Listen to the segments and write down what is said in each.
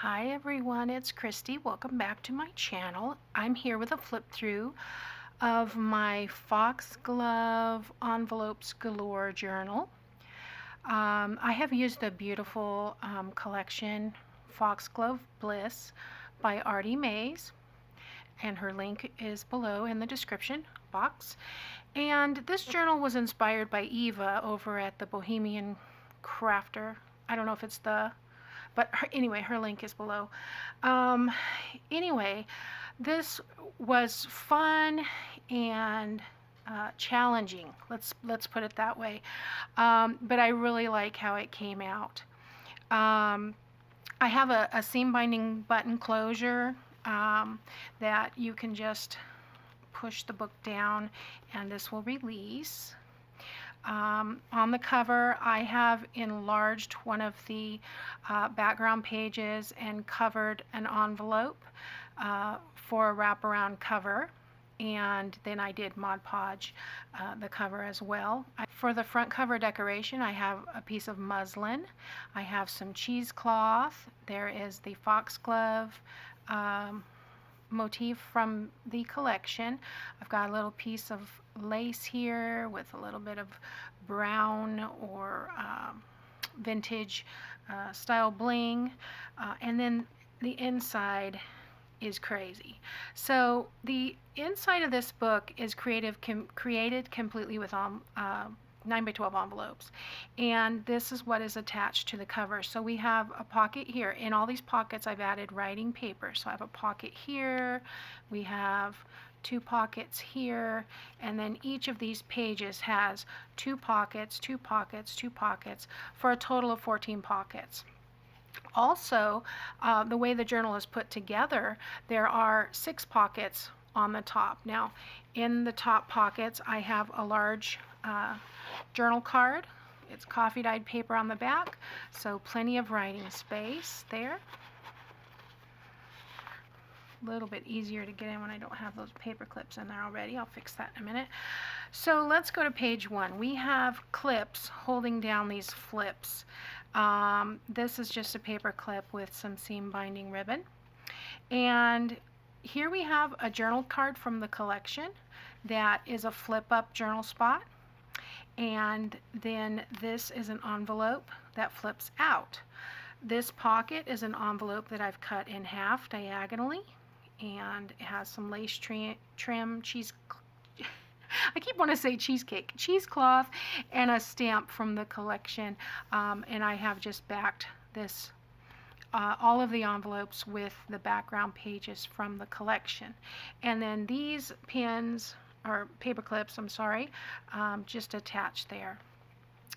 Hi everyone, it's Kristi. Welcome back to my channel. I'm here with a flip through of my Foxglove Envelopes Galore journal. I have used the beautiful collection Foxglove Bliss by Artymaze, and her link is below in the description box. And this journal was inspired by Eva over at the Bohemian Crafter. I don't know if it's the but anyway, her link is below. Anyway, this was fun and challenging. Let's put it that way. But I really like how it came out. I have a seam binding button closure that you can just push the book down, and this will release. On the cover, I have enlarged one of the background pages and covered an envelope for a wraparound cover, and then I did Mod Podge the cover as well. For the front cover decoration, I have a piece of muslin. I have some cheesecloth. There is the foxglove motif from the collection. I've got a little piece of lace here with a little bit of brown or vintage style bling, and then the inside is crazy. So the inside of this book is created completely with 9x12 envelopes, and this is what is attached to the cover. So we have a pocket here. In all these pockets I've added writing paper. So I have a pocket here, we have two pockets here, and then each of these pages has two pockets, two pockets, two pockets, for a total of 14 pockets. Also, the way the journal is put together, there are 6 pockets on the top. Now, in the top pockets, I have a large journal card. It's coffee dyed paper on the back, so plenty of writing space there. A little bit easier to get in when I don't have those paper clips in there already. I'll fix that in a minute. So let's go to page 1. We have clips holding down these flips. This is just a paper clip with some seam binding ribbon. And here we have a journal card from the collection that is a flip up journal spot. And then this is an envelope that flips out. This pocket is an envelope that I've cut in half diagonally, and it has some lace trim, I keep wanting to say cheesecake, cheesecloth, and a stamp from the collection. And I have just backed this, all of the envelopes with the background pages from the collection. And then these pins, or paper clips, I'm sorry, just attached there.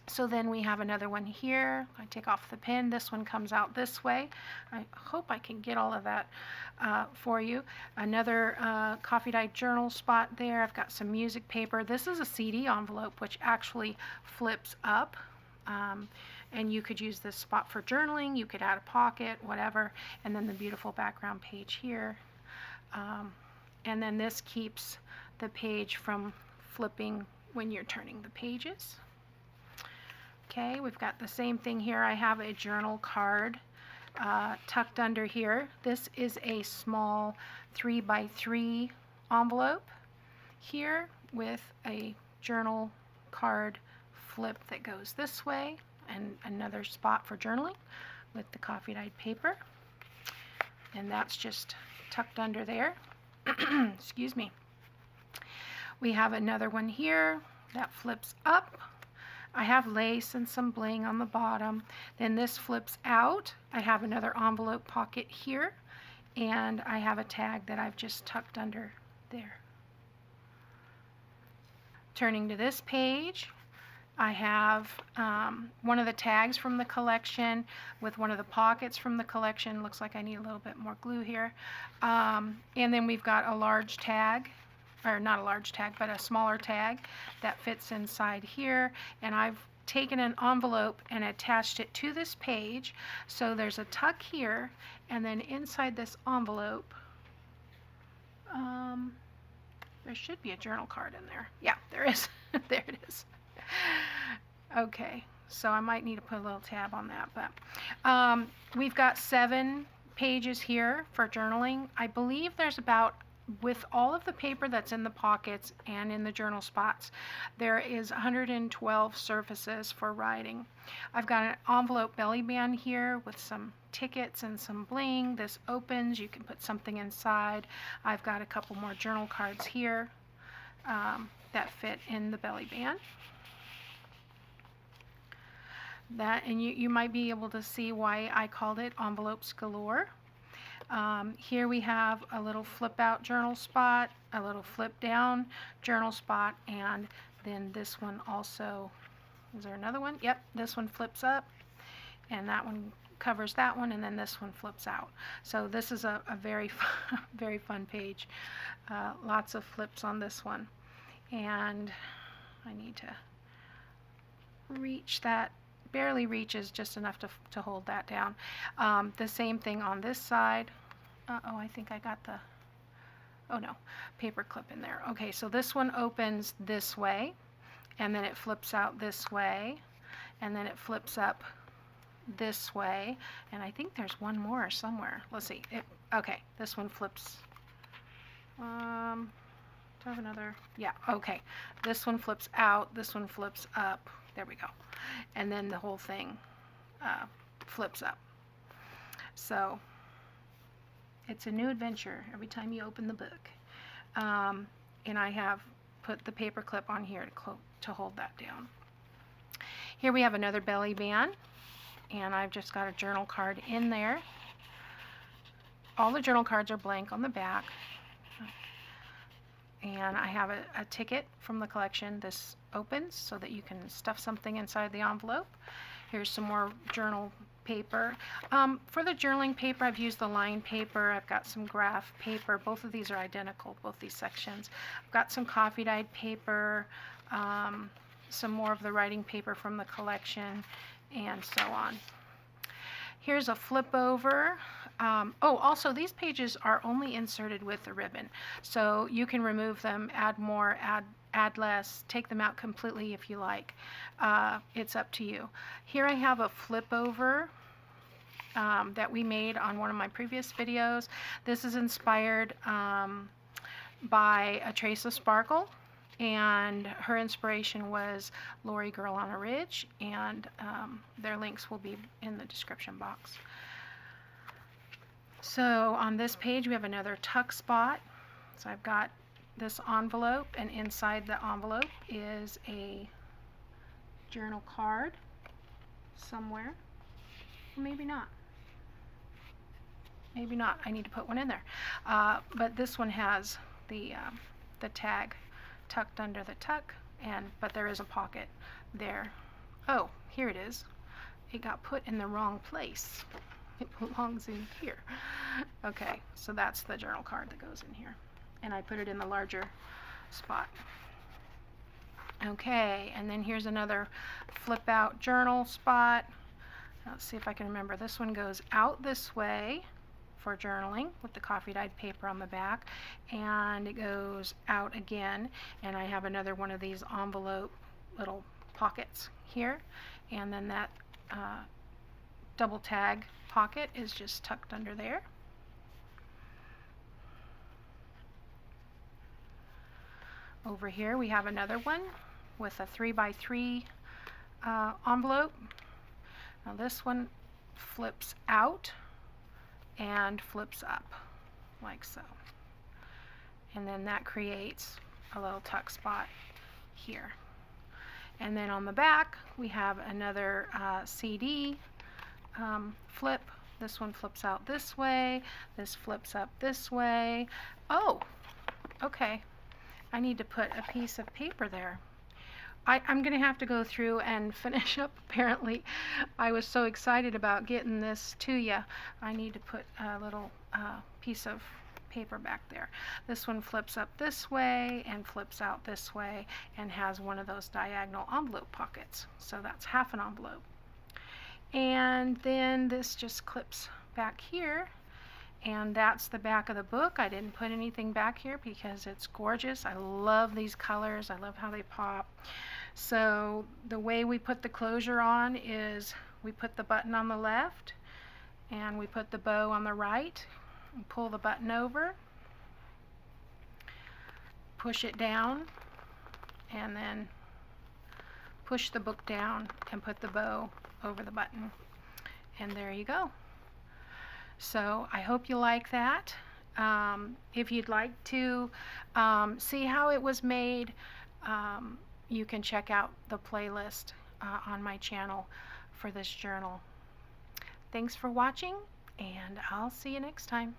So then we have another one here. I take off the pin. This one comes out this way. I hope I can get all of that for you. Another coffee dyed journal spot there. I've got some music paper. This is a CD envelope, which actually flips up. And you could use this spot for journaling. You could add a pocket, whatever. And then the beautiful background page here. And then this keeps the page from flipping when you're turning the pages. Okay, we've got the same thing here. I have a journal card tucked under here. This is a small 3x3 envelope here with a journal card flip that goes this way, and another spot for journaling with the coffee dyed paper. And that's just tucked under there. Excuse me. We have another one here that flips up. I have lace and some bling on the bottom. Then this flips out. I have another envelope pocket here, and I have a tag that I've just tucked under there. Turning to this page, I have one of the tags from the collection with one of the pockets from the collection. Looks like I need a little bit more glue here. And then we've got a large tag, or not a large tag, but a smaller tag that fits inside here. And I've taken an envelope and attached it to this page. So there's a tuck here, and then inside this envelope, there should be a journal card in there. Yeah, there is. There it is. Okay, so I might need to put a little tab on that, but we've got 7 pages here for journaling. I believe there's about, with all of the paper that's in the pockets and in the journal spots, there is 112 surfaces for writing. I've got an envelope belly band here with some tickets and some bling. This opens, you can put something inside. I've got a couple more journal cards here that fit in the belly band. That, and you might be able to see why I called it envelopes galore. Here we have a little flip out journal spot, a little flip down journal spot, and then this one also, is there another one? Yep, this one flips up, and that one covers that one, and then this one flips out. So this is a very fun, very fun page. Lots of flips on this one, and I need to reach that. Barely reaches, just enough to hold that down. The same thing on this side. Oh, I think I got the, oh no, paper clip in there. Okay, so this one opens this way, and then it flips out this way, and then it flips up this way, and I think there's one more somewhere. Let's see. Okay, this one flips. Do I have another? Yeah, okay. This one flips out, this one flips up. There we go. And then the whole thing flips up. So it's a new adventure every time you open the book. And I have put the paper clip on here to hold that down. Here we have another belly band, and I've just got a journal card in there. All the journal cards are blank on the back. And I have a ticket from the collection. This opens so that you can stuff something inside the envelope. Here's some more journal paper. For the journaling paper, I've used the line paper. I've got some graph paper. Both of these are identical, both these sections. I've got some coffee dyed paper, some more of the writing paper from the collection, and so on. Here's a flip over. Oh, also these pages are only inserted with the ribbon, so you can remove them, add more, add less, take them out completely if you like. It's up to you. Here I have a flip over that we made on one of my previous videos. This is inspired by A Trace of Sparkle, and her inspiration was Lori Girl on a Ridge, and their links will be in the description box. So on this page we have another tuck spot. So I've got this envelope, and inside the envelope is a journal card somewhere. Maybe not. Maybe not. I need to put one in there. But this one has the tag tucked under the tuck, but there is a pocket there. Oh, here it is. It got put in the wrong place. It belongs in here. Okay, so that's the journal card that goes in here. And I put it in the larger spot. Okay, and then here's another flip out journal spot. Let's see if I can remember. This one goes out this way for journaling with the coffee dyed paper on the back, and it goes out again, and I have another one of these envelope little pockets here, and then that double tag pocket is just tucked under there. Over here we have another one with a 3x3 envelope. Now this one flips out and flips up like so, and then that creates a little tuck spot here. And then on the back we have another CD flip. This one flips out this way, this flips up this way. Oh, okay, I need to put a piece of paper there. I'm going to have to go through and finish up, apparently. I was so excited about getting this to you. I need to put a little piece of paper back there. This one flips up this way and flips out this way and has one of those diagonal envelope pockets. So that's half an envelope. And then this just clips back here, and that's the back of the book. I didn't put anything back here because it's gorgeous. I love these colors. I love how they pop. So the way we put the closure on is we put the button on the left, and we put the bow on the right and pull the button over, push it down, and then push the book down and put the bow over the button, and there you go. So I hope you like that. If you'd like to see how it was made, you can check out the playlist on my channel for this journal. Thanks for watching, and I'll see you next time.